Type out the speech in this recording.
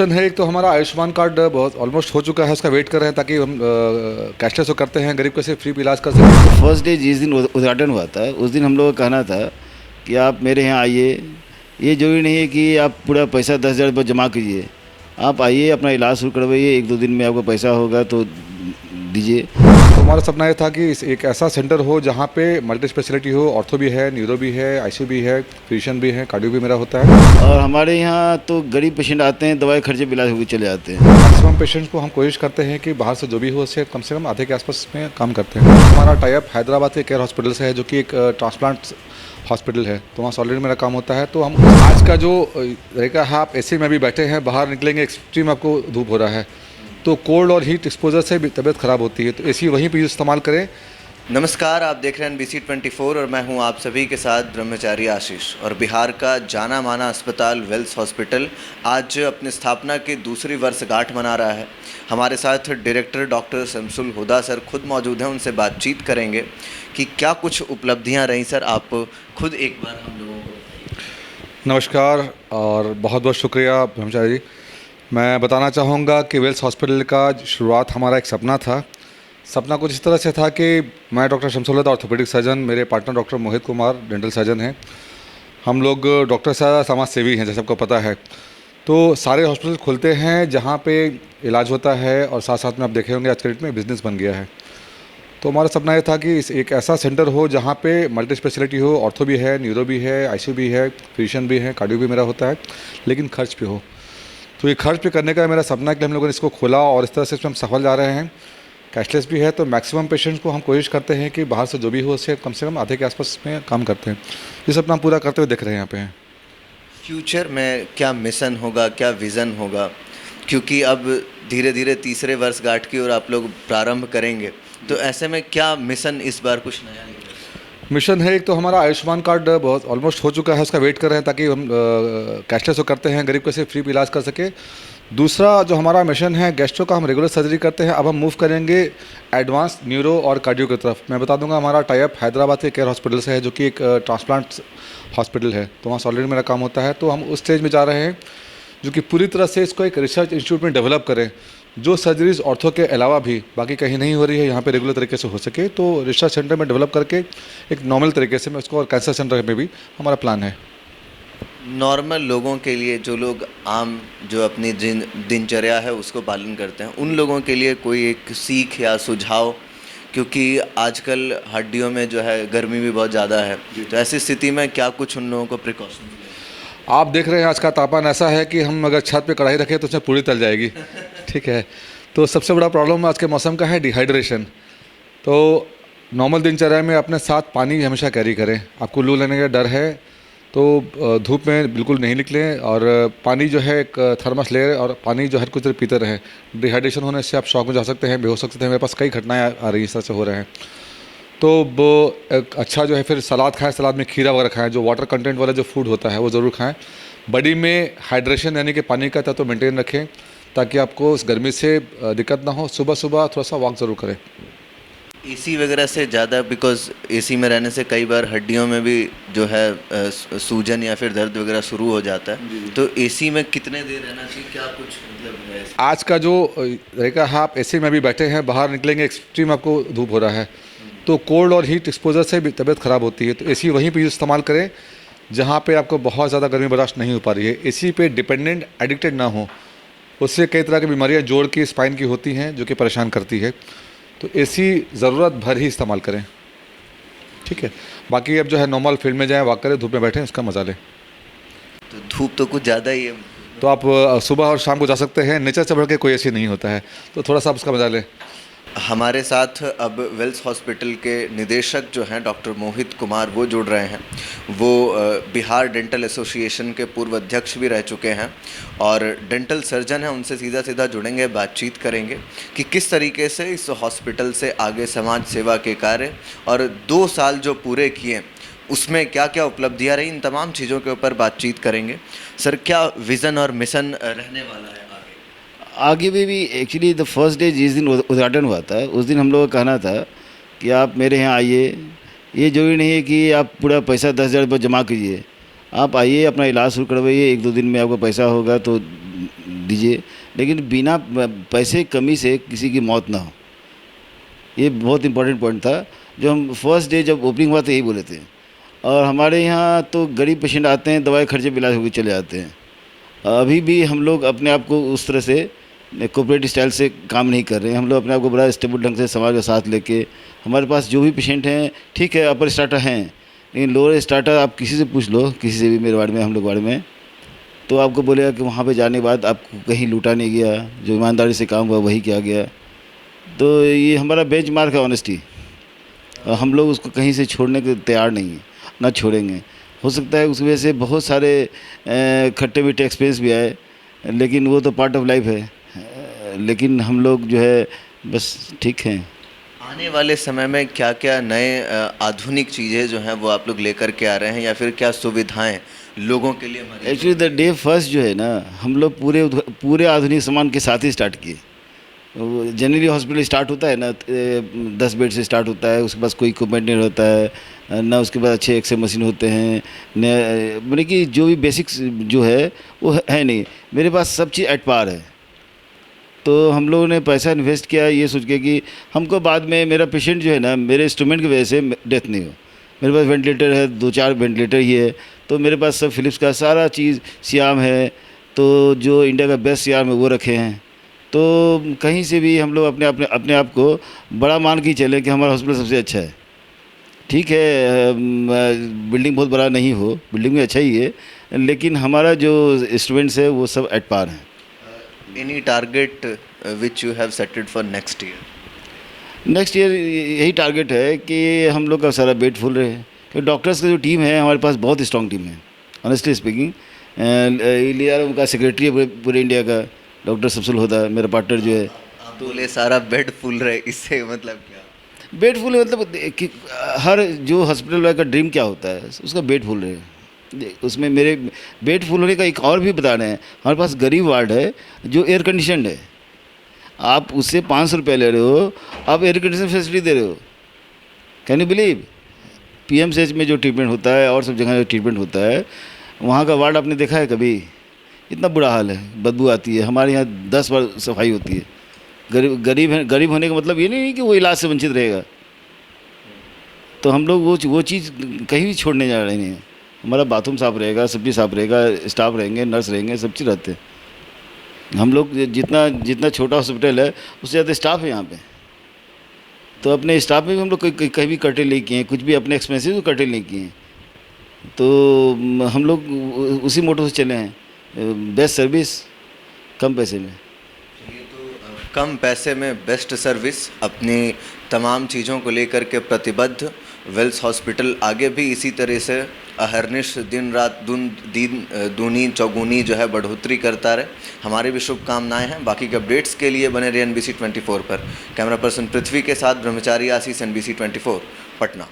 Mission है। एक तो हमारा आयुष्मान कार्ड बहुत ऑलमोस्ट हो चुका है, उसका वेट कर रहे हैं ताकि हम कैशलेस हो करते हैं, गरीब कैसे फ्री इलाज कर सकें। फर्स्ट डे जिस दिन उद्घाटन हुआ था उस दिन हम लोगों का कहना था कि आप मेरे यहाँ आइए। ये ज़रूरी नहीं है कि आप पूरा पैसा 10,000 रुपये जमा कीजिए। आप आइए, अपना इलाज शुरू करवाइए, 1-2 दिन में आपको पैसा होगा तो दीजिए। तो हमारा सपना ये था कि एक ऐसा सेंटर हो जहाँ पे मल्टी स्पेशलिटी हो, ऑर्थो भी है, न्यूरो भी है, आईसीयू भी है, फिजिशियन भी है, कार्डियो भी मेरा होता है। और हमारे यहाँ तो गरीब पेशेंट आते हैं, दवाई खर्चे पे इलाज होकर चले जाते हैं। मैक्सिमम पेशेंट्स को हम कोशिश करते हैं कि बाहर से जो भी हो उससे कम से कम आधे के आसपास में काम करते हैं। हमारा टाई अप हैदराबाद के केयर हॉस्पिटल से है, जो कि एक ट्रांसप्लांट हॉस्पिटल है, तो वहाँ ऑलरेडी मेरा काम होता है। तो हम आज का जो रहेगा है, आप एसी में भी बैठे हैं, बाहर निकलेंगे एक्सट्रीम आपको धूप हो रहा है, तो कोल्ड और हीट एक्सपोजर से भी तबीयत ख़राब होती है, तो एसी वहीं पे इस्तेमाल करें। नमस्कार, आप देख रहे हैं NBC24 और मैं हूं आप सभी के साथ ब्रह्मचारी आशीष। और बिहार का जाना माना अस्पताल वेल्स हॉस्पिटल आज अपनी स्थापना की दूसरी वर्षगांठ मना रहा है। हमारे साथ डायरेक्टर डॉक्टर शमसुल हुदा सर खुद मौजूद हैं, उनसे बातचीत करेंगे कि क्या कुछ उपलब्धियां रहीं। सर, आप खुद एक बार हम लोगों को। नमस्कार और बहुत बहुत शुक्रिया ब्रह्मचारी जी। मैं बताना चाहूँगा कि वेल्स हॉस्पिटल का शुरुआत हमारा एक सपना था। सपना कुछ इस तरह से था कि मैं डॉक्टर शमसुल हुदा ऑर्थोपेडिक सर्जन, मेरे partner doctor Mohit Kumar dental surgeon हैं। हम लोग डॉक्टर साहब समाज सेवी हैं, जैसे आपको पता है। तो सारे हॉस्पिटल खुलते हैं जहाँ पे इलाज होता है, और साथ साथ में आप देखे होंगे आज के डेट में बिज़नेस बन गया है। तो हमारा सपना ये था कि एक ऐसा सेंटर हो जहाँ पे मल्टी स्पेशलिटी हो, ऑर्थो भी है, न्यूरो भी है, आईसीयू भी है, फिजिशियन भी है, कार्डियो भी मेरा होता है, लेकिन खर्च पे हो। तो ये खर्च पे करने का मेरा सपना है कि हम लोगों ने इसको खोला और इस तरह से इसमें हम सफल जा रहे हैं। कैशलेस भी है, तो मैक्सिमम पेशेंट्स को हम कोशिश करते हैं कि बाहर से जो भी हो उससे कम से कम आधे के आसपास में काम करते हैं। ये सपना हम पूरा करते हुए दिख रहे हैं यहाँ पे हैं। फ्यूचर में क्या मिशन होगा, क्या विज़न होगा, क्योंकि अब धीरे धीरे तीसरे वर्षगांठ की ओर आप लोग प्रारंभ करेंगे, तो ऐसे में क्या मिशन इस बार कुछ नया है? मिशन है। एक तो हमारा आयुष्मान कार्ड बहुत ऑलमोस्ट हो चुका है, उसका वेट कर रहे हैं ताकि हम कैशलेस हो करते हैं, गरीब कैसे फ्री इलाज कर सके। दूसरा जो हमारा मिशन है, गैस्ट्रो का हम रेगुलर सर्जरी करते हैं, अब हम मूव करेंगे एडवांस न्यूरो और कार्डियो की तरफ। मैं बता दूंगा हमारा टाई अप हैदराबाद के केयर हॉस्पिटल से है, जो कि एक ट्रांसप्लांट हॉस्पिटल है, तो वहाँ ऑलरेडी मेरा काम होता है। तो हम उस स्टेज में जा रहे हैं जो कि पूरी तरह से इसको एक रिसर्च इंस्टीट्यूट में डेवलप करें, जो सर्जरीज ऑर्थो के अलावा भी बाकी कहीं नहीं हो रही है, यहाँ पे रेगुलर तरीके से हो सके। तो रिसर्च सेंटर में डेवलप करके एक नॉर्मल तरीके से मैं उसको, और कैंसर सेंटर में भी हमारा प्लान है। नॉर्मल लोगों के लिए, जो लोग आम जो अपनी दिनचर्या है उसको पालन करते हैं, उन लोगों के लिए कोई एक सीख या सुझाव, क्योंकि आजकल हड्डियों में जो है गर्मी भी बहुत ज़्यादा है, तो ऐसी स्थिति में क्या कुछ उन लोगों को प्रिकॉशन? आप देख रहे हैं आज का तापमान ऐसा है कि हम अगर छत पे कढ़ाई रखें तो उसमें पूरी तल जाएगी। ठीक है, तो सबसे बड़ा प्रॉब्लम आज के मौसम का है डिहाइड्रेशन। तो नॉर्मल दिनचर्या में अपने साथ पानी हमेशा कैरी करें। आपको लू लगने का डर है तो धूप में बिल्कुल नहीं निकलें, और पानी जो है एक थर्मस ले, और पानी जो हर कुछ देर पीते रहें। डिहाइड्रेशन होने से आप शॉक में जा सकते हैं, बेहोश सकते हैं। मेरे पास कई घटनाएँ आ रही इस तरह से हो रहे हैं। तो वो एक अच्छा जो है, फिर सलाद खाएं, सलाद में खीरा वगैरह खाएं, जो वाटर कंटेंट वाला जो फूड होता है वो ज़रूर खाएं। बॉडी में हाइड्रेशन यानी कि पानी का तत्व मेंटेन रखें, ताकि आपको इस गर्मी से दिक्कत ना हो। सुबह सुबह थोड़ा सा वॉक ज़रूर करें। एसी वगैरह से ज़्यादा, बिकॉज एसी में रहने से कई बार हड्डियों में भी जो है सूजन या फिर दर्द वगैरह शुरू हो जाता है, तो एसी में कितने देर रहना चाहिए, क्या कुछ मतलब है? आज का जो रहेगा है, आप एसी में भी बैठे हैं, बाहर निकलेंगे एक्सट्रीम आपको धूप हो रहा है, तो कोल्ड और हीट एक्सपोजर से भी तबीयत ख़राब होती है। तो एसी वहीं पे इस्तेमाल करें जहाँ पे आपको बहुत ज़्यादा गर्मी बर्दाश्त नहीं हो पा रही है। एसी पे डिपेंडेंट एडिक्टेड ना हो, उससे कई तरह की बीमारियाँ जोड़ की, स्पाइन की होती हैं, जो कि परेशान करती है। तो एसी ज़रूरत भर ही इस्तेमाल करें। ठीक है, बाकी अब जो है नॉर्मल फील्ड में जाएँ, वॉक करें, धूप में बैठें, उसका मजा लें। तो धूप तो कुछ ज़्यादा ही है, तो आप सुबह और शाम को जा सकते हैं। नेचर से बढ़ के कोई एसी नहीं होता है, तो थोड़ा सा आप उसका मजा लें। हमारे साथ अब वेल्स हॉस्पिटल के निदेशक जो हैं डॉक्टर मोहित कुमार, वो जुड़ रहे हैं। वो बिहार डेंटल एसोसिएशन के पूर्व अध्यक्ष भी रह चुके हैं और डेंटल सर्जन हैं। उनसे सीधा सीधा जुड़ेंगे, बातचीत करेंगे कि किस तरीके से इस हॉस्पिटल से आगे समाज सेवा के कार्य, और 2 साल जो पूरे किए उसमें क्या क्या उपलब्धियाँ रही, इन तमाम चीज़ों के ऊपर बातचीत करेंगे। सर, क्या विज़न और मिशन रहने वाला है आगे भी एक्चुअली द फर्स्ट डे जिस दिन उद्घाटन हुआ था उस दिन हम लोगों का कहना था कि आप मेरे यहाँ आइए। ये ज़रूरी नहीं है कि आप पूरा पैसा 10,000 रुपये जमा कीजिए। आप आइए, अपना इलाज शुरू करवाइए, 1-2 दिन में आपको पैसा होगा तो दीजिए, लेकिन बिना पैसे कमी से किसी की मौत ना हो। ये बहुत इंपॉर्टेंट पॉइंट था जो हम फर्स्ट डे जब ओपनिंग हुआ तो यही बोले थे। और हमारे यहाँ तो गरीब पेशेंट आते हैं, दवाई खर्चे इलाज होकर चले जाते हैं। अभी भी हम लोग अपने आप को उस तरह से कोऑपरेटिव स्टाइल से काम नहीं कर रहे हैं। हम लोग अपने आप को बड़ा स्टेबल ढंग से समाज का साथ लेके, हमारे पास जो भी पेशेंट हैं ठीक है, अपर स्टार्टर हैं, लेकिन लोअर स्टार्टर आप किसी से पूछ लो, किसी से भी मेरे वार्ड में, हम लोग वार्ड में, तो आपको बोलेगा कि वहाँ पे जाने के बाद आपको कहीं लूटा नहीं गया, जो ईमानदारी से काम हुआ वही किया गया। तो ये हमारा बेंचमार्क है ऑनेस्टी, और हम लोग उसको कहीं से छोड़ने के तैयार नहीं हैं, ना छोड़ेंगे। हो सकता है उस वजह से बहुत सारे खट्टे मीठे एक्सपीरियंस भी आए, लेकिन वो तो पार्ट ऑफ लाइफ है। लेकिन हम लोग जो है बस ठीक हैं। आने वाले समय में क्या क्या नए आधुनिक चीज़ें जो हैं वो आप लोग लेकर के आ रहे हैं, या फिर क्या सुविधाएं लोगों के लिए हमारी? एक्चुअली द डे फर्स्ट जो है ना, हम लोग पूरे आधुनिक सामान के साथ ही स्टार्ट किए। जनरली हॉस्पिटल स्टार्ट होता है ना 10 बेड से स्टार्ट होता है, उसके पास कोई इक्विपमेंट नहीं होता है ना, उसके बाद अच्छे एक्सरे मशीन होते हैं, मतलब कि जो भी बेसिक्स जो है वो है नहीं। मेरे पास सब चीज़ एट पार है। तो हम लोगों ने पैसा इन्वेस्ट किया ये सोच के कि हमको बाद में मेरा पेशेंट जो है ना, मेरे इंस्ट्रूमेंट की वजह से डेथ नहीं हो। मेरे पास वेंटिलेटर है, 2-4 वेंटिलेटर ही है, तो मेरे पास सब फिलिप्स का सारा चीज़ सियाम है, तो जो इंडिया का बेस्ट सियाम है वो रखे हैं। तो कहीं से भी हम लोग अपने आप को बड़ा मान के चले कि हमारा हॉस्पिटल सबसे अच्छा है। ठीक है, बिल्डिंग बहुत बड़ा नहीं हो, बिल्डिंग भी अच्छा ही है, लेकिन हमारा जो इंस्ट्रूमेंट्स है वो सब एट पार हैं। Any target which you have settled for next year? Next year यही टारगेट है कि हम लोग का सारा बेड फुल रहे, क्योंकि डॉक्टर्स का जो टीम है हमारे पास बहुत स्ट्रॉन्ग टीम है ऑनेस्टली स्पीकिंग। लिया उनका सेक्रेटरी है पूरे इंडिया का, डॉक्टर सबसुल होता है मेरा पार्टनर जो है। आप बोले सारा बेड फुल रहे, इससे मतलब क्या? बेड फुल है मतलब कि हर जो हॉस्पिटल वाला का ड्रीम क्या होता है, उसका बेड फुल रहे। उसमें मेरे बेड फुल होने का एक और भी बता रहे हैं, हमारे पास गरीब वार्ड है जो एयर कंडीशनड है, आप उससे 500 रुपये ले रहे हो, आप एयर कंडीशन फैसिलिटी दे रहे हो। Can you believe? PMCH में जो ट्रीटमेंट होता है और सब जगह जो ट्रीटमेंट होता है, वहाँ का वार्ड आपने देखा है कभी? इतना बुरा हाल है, बदबू आती है। हमारे यहाँ 10 बार सफाई होती है। गरीब होने का मतलब ये नहीं कि वो इलाज से वंचित रहेगा। तो हम लोग वो चीज़ कहीं भी छोड़ने जा रहे नहीं हैं। हमारा बाथरूम साफ़ रहेगा, सब चीज़ साफ़ रहेगा, स्टाफ रहेंगे, नर्स रहेंगे, सब चीज़ रहते हैं। हम लोग जितना छोटा हॉस्पिटल है उससे ज़्यादा स्टाफ है यहाँ पे, तो अपने स्टाफ में भी हम लोग कहीं भी कटे नहीं किए हैं, कुछ भी अपने एक्सपेंसिव भी कटे नहीं किए हैं। तो हम लोग उसी मोटो से चले हैं, बेस्ट सर्विस कम पैसे में। कम पैसे में बेस्ट सर्विस, अपनी तमाम चीज़ों को लेकर के प्रतिबद्ध वेल्स हॉस्पिटल आगे भी इसी तरह से अहर्निश दिन रात दूनी चौगुनी जो है बढ़ोतरी करता रहे, हमारी भी शुभकामनाएं हैं। बाकी के अपडेट्स के लिए बने रहे NBC 24 पर। कैमरा पर्सन पृथ्वी के साथ ब्रह्मचारी आशीष, NBC 24 पटना।